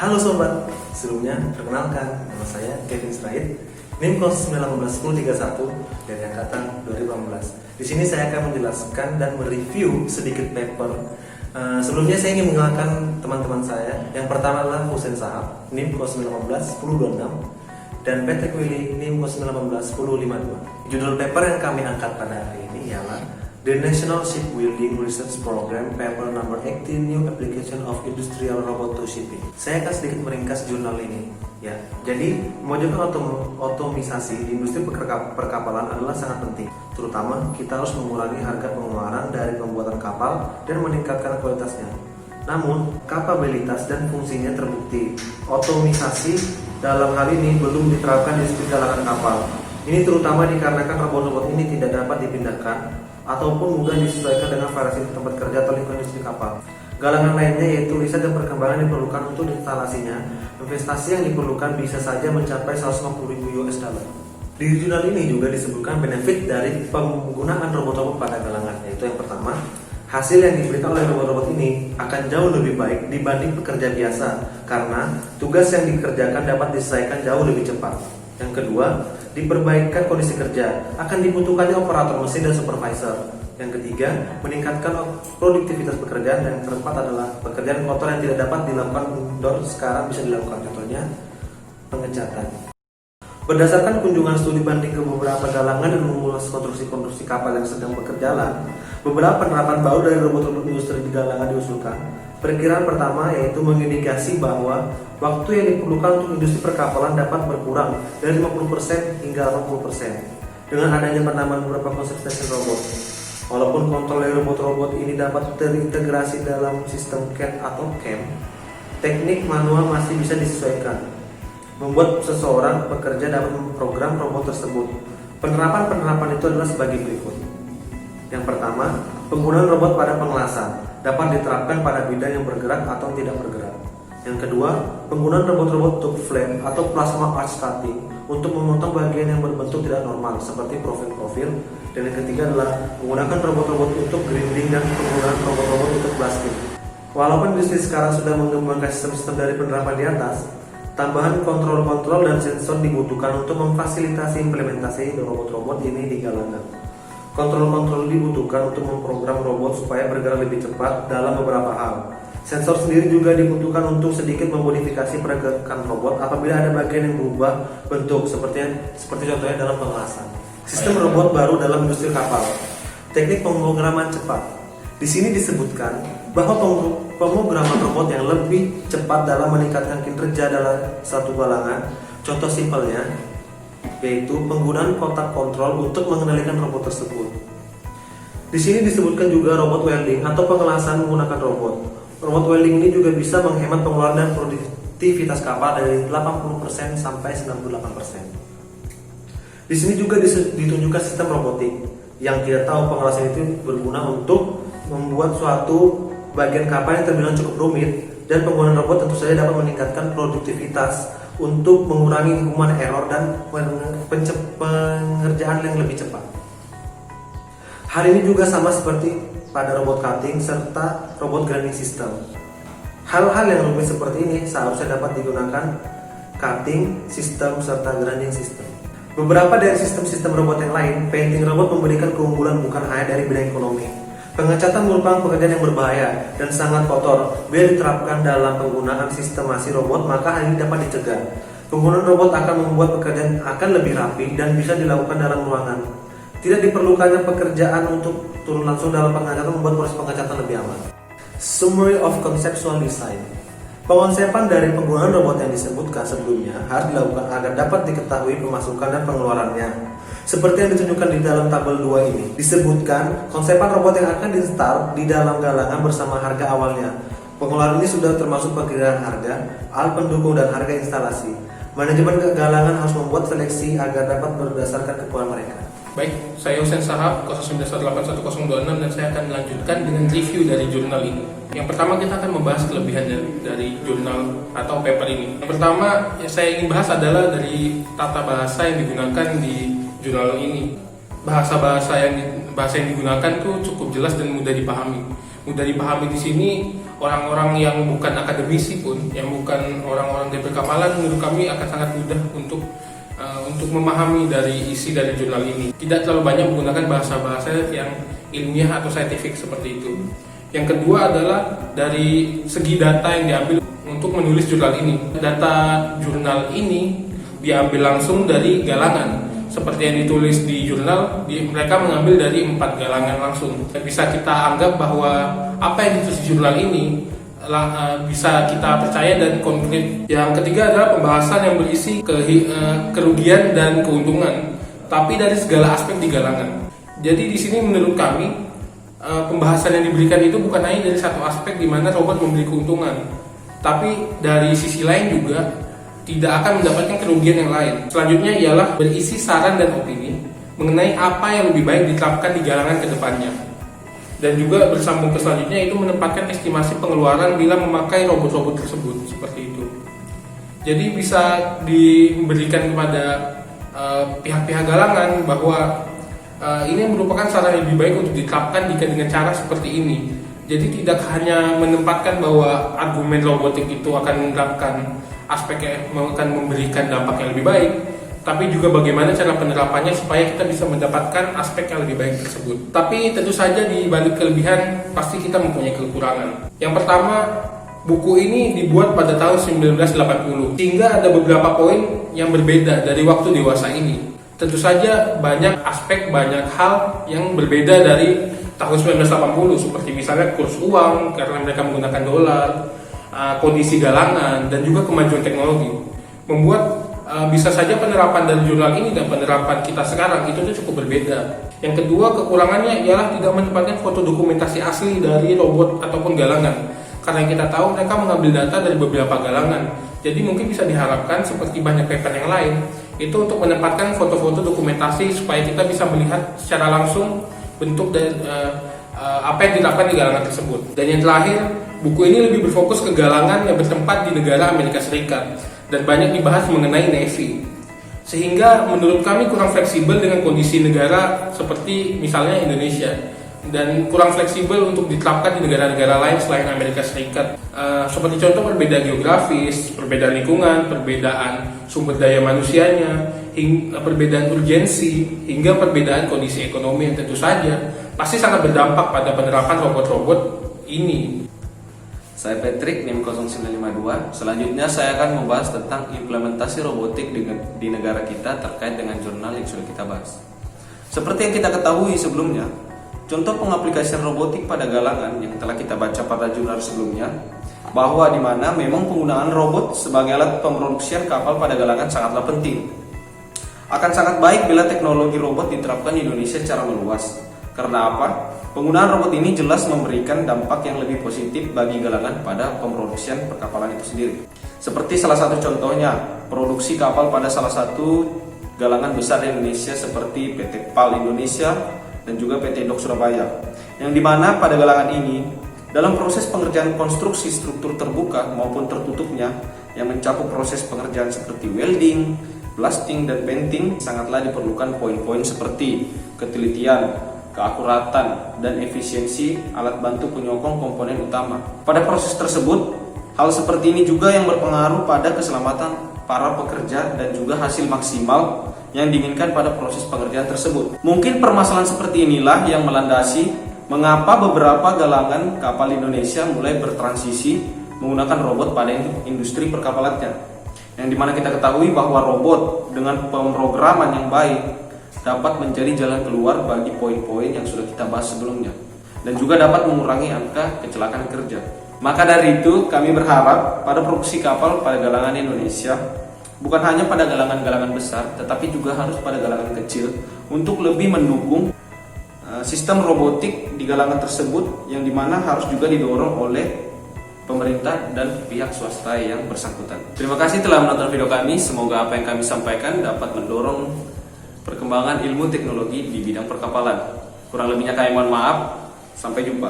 Halo sobat, sebelumnya perkenalkan nama saya Kevin Sraid, NIM 09181031 dari angkatan 2018. Di sini saya akan menjelaskan dan mereview sedikit paper. Sebelumnya saya ingin mengenalkan teman-teman saya. Yang pertama adalah Husein Sahab, NIM 09181026 dan Patrick Willy, NIM 09181052. Judul paper yang kami angkat pada hari ini ialah The National Shipbuilding Research Program Paper Number 18 New Application of Industrial Robot to Shipping. Saya akan sedikit meringkas jurnal ini. Ya, jadi mewujudkan otomisasi di industri perkapalan adalah sangat penting. Terutama kita harus mengurangi harga pengeluaran dari pembuatan kapal dan meningkatkan kualitasnya. Namun, kapabilitas dan fungsinya terbukti. Otomisasi dalam hal ini belum diterapkan di industri galangan kapal. Ini terutama dikarenakan robot-robot ini tidak dapat dipindahkan ataupun mudah disesuaikan dengan variasi tempat kerja atau lingkungan industri kapal. Galangan lainnya yaitu riset dan perkembangan diperlukan untuk instalasinya. Investasi yang diperlukan bisa saja mencapai 150.000 US dollar. Di jurnal ini juga disebutkan benefit dari penggunaan robot-robot pada galangan, yaitu yang pertama, hasil yang diberikan oleh robot-robot ini akan jauh lebih baik dibanding pekerja biasa karena tugas yang dikerjakan dapat diselesaikan jauh lebih cepat. Yang kedua, diperbaikan kondisi kerja, akan dibutuhkannya operator mesin dan supervisor. Yang ketiga, meningkatkan produktivitas pekerjaan. Dan yang keempat adalah pekerjaan kotor yang tidak dapat dilakukan indoor sekarang bisa dilakukan, contohnya pengecatan. Berdasarkan kunjungan studi banding ke beberapa galangan dan mengulas konstruksi kapal yang sedang bekerja, beberapa penerapan baru dari robot-robot industri di galangan diusulkan. Perkiraan pertama yaitu mengindikasi bahwa waktu yang diperlukan untuk industri perkapalan dapat berkurang dari 50% hingga 80% dengan adanya penambahan beberapa konsep station robot. Walaupun kontrol dari robot-robot ini dapat terintegrasi dalam sistem CAD atau CAM, teknik manual masih bisa disesuaikan. Membuat seseorang pekerja dapat memprogram robot tersebut. Penerapan itu adalah sebagai berikut. Yang pertama, penggunaan robot pada pengelasan dapat diterapkan pada bidang yang bergerak atau tidak bergerak. Yang kedua, penggunaan robot-robot tube flame atau plasma arch cutting untuk memotong bagian yang berbentuk tidak normal seperti profil-profil. Dan yang ketiga adalah menggunakan robot-robot untuk grinding dan penggunaan robot-robot untuk blasting. Walaupun industri sekarang sudah mengembangkan sistem-sistem dari penerapan di atas, tambahan kontrol-kontrol dan sensor dibutuhkan untuk memfasilitasi implementasi robot-robot ini di galangan. Kontrol-kontrol dibutuhkan untuk memprogram robot supaya bergerak lebih cepat dalam beberapa hal. Sensor sendiri juga dibutuhkan untuk sedikit memodifikasi pergerakan robot apabila ada bagian yang berubah bentuk, seperti contohnya dalam pengelasan. Sistem robot baru dalam industri kapal. Teknik pemrograman cepat. Di sini disebutkan bahwa pemrograman robot yang lebih cepat dalam meningkatkan kinerja dalam satu galangan. Contoh simpelnya yaitu penggunaan kotak kontrol untuk mengendalikan robot tersebut. Di sini disebutkan juga robot welding atau pengelasan menggunakan robot. Robot welding ini juga bisa menghemat pengeluaran dan produktivitas kapal dari 80% sampai 98%. Di sini juga ditunjukkan sistem robotik. Yang kita tahu pengelasan itu berguna untuk membuat suatu bagian kapal yang terbilang cukup rumit, dan penggunaan robot tentu saja dapat meningkatkan produktivitas untuk mengurangi hukuman error dan pengerjaan yang lebih cepat. Hal ini juga sama seperti pada robot cutting serta robot grinding system. Hal-hal yang rumit seperti ini seharusnya dapat digunakan cutting system serta grinding system. Beberapa dari sistem-sistem robot yang lain, painting robot memberikan keunggulan bukan hanya dari bidang ekonomi. Pengecatan merupakan pekerjaan yang berbahaya dan sangat kotor. Bila diterapkan dalam penggunaan sistemasi robot, maka hal ini dapat dicegah. Penggunaan robot akan membuat pekerjaan akan lebih rapi dan bisa dilakukan dalam ruangan. Tidak diperlukannya pekerjaan untuk turun langsung dalam pengecatan membuat proses pengecatan lebih aman. Summary of conceptual design. Pengonsepan dari penggunaan robot yang disebutkan sebelumnya harus dilakukan agar dapat diketahui pemasukan dan pengeluarannya. Seperti yang ditunjukkan di dalam tabel 2 ini, disebutkan konsepan robot yang akan di-install di dalam galangan bersama harga awalnya. Pengeluaran ini sudah termasuk perkiraan harga, alat pendukung, dan harga instalasi. Manajemen galangan harus membuat seleksi agar dapat berdasarkan kebutuhan mereka. Baik, saya Husein Sahab 09181026 dan saya akan melanjutkan dengan review dari jurnal ini. Yang pertama kita akan membahas kelebihan dari jurnal atau paper ini. Yang pertama yang saya ingin bahas adalah dari tata bahasa yang digunakan di jurnal ini. Bahasa yang digunakan tuh cukup jelas dan mudah dipahami. Mudah dipahami di sini orang-orang yang bukan akademisi pun, yang bukan orang-orang di perkapalan, menurut kami akan sangat mudah untuk memahami dari isi dari jurnal ini. Tidak terlalu banyak menggunakan bahasa-bahasa yang ilmiah atau saintifik seperti itu. Yang kedua adalah dari segi data yang diambil untuk menulis jurnal ini. Data jurnal ini diambil langsung dari galangan. Seperti yang ditulis di jurnal, mereka mengambil dari 4 galangan langsung. Bisa kita anggap bahwa apa yang ditulis di jurnal ini bisa kita percaya dan konkret. Yang ketiga adalah pembahasan yang berisi kerugian dan keuntungan, tapi dari segala aspek di galangan. Jadi di sini menurut kami pembahasan yang diberikan itu bukan hanya dari satu aspek di mana robot memberi keuntungan, tapi dari sisi lain juga tidak akan mendapatkan kerugian yang lain. Selanjutnya ialah berisi saran dan opini mengenai apa yang lebih baik diterapkan di galangan ke depannya. Dan juga bersambung ke selanjutnya itu menempatkan estimasi pengeluaran bila memakai robot-robot tersebut, seperti itu. Jadi bisa diberikan kepada pihak-pihak galangan bahwa ini merupakan saran yang lebih baik untuk diterapkan dengan cara seperti ini. Jadi tidak hanya menempatkan bahwa argumen robotik itu akan menerapkan aspek yang akan memberikan dampak yang lebih baik, tapi juga bagaimana cara penerapannya supaya kita bisa mendapatkan aspek yang lebih baik tersebut. Tapi tentu saja di balik kelebihan pasti kita mempunyai kekurangan. Yang pertama, buku ini dibuat pada tahun 1980, sehingga ada beberapa poin yang berbeda dari waktu dewasa ini. Tentu saja banyak aspek, banyak hal yang berbeda dari tahun 1980, seperti misalnya kurs uang karena mereka menggunakan dolar, kondisi galangan, dan juga kemajuan teknologi membuat bisa saja penerapan dari jurnal ini dan penerapan kita sekarang itu tuh cukup berbeda. Yang kedua, kekurangannya ialah tidak menempatkan foto dokumentasi asli dari robot ataupun galangan, karena kita tahu mereka mengambil data dari beberapa galangan. Jadi mungkin bisa diharapkan seperti banyak paper yang lain itu untuk menempatkan foto-foto dokumentasi supaya kita bisa melihat secara langsung bentuk dan apa yang dilakukan di galangan tersebut. Dan yang terakhir, buku ini lebih berfokus ke galangan yang bertempat di negara Amerika Serikat dan banyak dibahas mengenai Navy, sehingga menurut kami kurang fleksibel dengan kondisi negara seperti misalnya Indonesia, dan kurang fleksibel untuk diterapkan di negara-negara lain selain Amerika Serikat. Seperti contoh perbedaan geografis, perbedaan lingkungan, perbedaan sumber daya manusianya, perbedaan urgensi, hingga perbedaan kondisi ekonomi yang tentu saja pasti sangat berdampak pada penerapan robot-robot ini. Saya Patrick, NIM 0952. Selanjutnya saya akan membahas tentang implementasi robotik di negara kita terkait dengan jurnal yang sudah kita bahas. Seperti yang kita ketahui sebelumnya, contoh pengaplikasian robotik pada galangan yang telah kita baca pada jurnal sebelumnya, bahwa di mana memang penggunaan robot sebagai alat pemroduksian kapal pada galangan sangatlah penting. Akan sangat baik bila teknologi robot diterapkan di Indonesia secara meluas. Karena apa? Penggunaan robot ini jelas memberikan dampak yang lebih positif bagi galangan pada pemroduksian perkapalan itu sendiri. Seperti salah satu contohnya, produksi kapal pada salah satu galangan besar di Indonesia seperti PT PAL Indonesia dan juga PT Dok Surabaya. Yang dimana pada galangan ini, dalam proses pengerjaan konstruksi struktur terbuka maupun tertutupnya yang mencakup proses pengerjaan seperti welding, blasting, dan painting, sangatlah diperlukan poin-poin seperti ketelitian, keakuratan, dan efisiensi alat bantu penyokong komponen utama. Pada proses tersebut, hal seperti ini juga yang berpengaruh pada keselamatan para pekerja dan juga hasil maksimal yang diinginkan pada proses pengerjaan tersebut. Mungkin permasalahan seperti inilah yang melandasi mengapa beberapa galangan kapal Indonesia mulai bertransisi menggunakan robot pada industri perkapalannya. Yang dimana kita ketahui bahwa robot dengan pemrograman yang baik dapat menjadi jalan keluar bagi poin-poin yang sudah kita bahas sebelumnya, dan juga dapat mengurangi angka kecelakaan kerja. Maka dari itu kami berharap pada produksi kapal pada galangan Indonesia bukan hanya pada galangan-galangan besar, tetapi juga harus pada galangan kecil untuk lebih mendukung sistem robotik di galangan tersebut, yang dimana harus juga didorong oleh pemerintah dan pihak swasta yang bersangkutan. Terima kasih telah menonton video kami. Semoga apa yang kami sampaikan dapat mendorong perkembangan ilmu teknologi di bidang perkapalan. Kurang lebihnya kami mohon maaf. Sampai jumpa.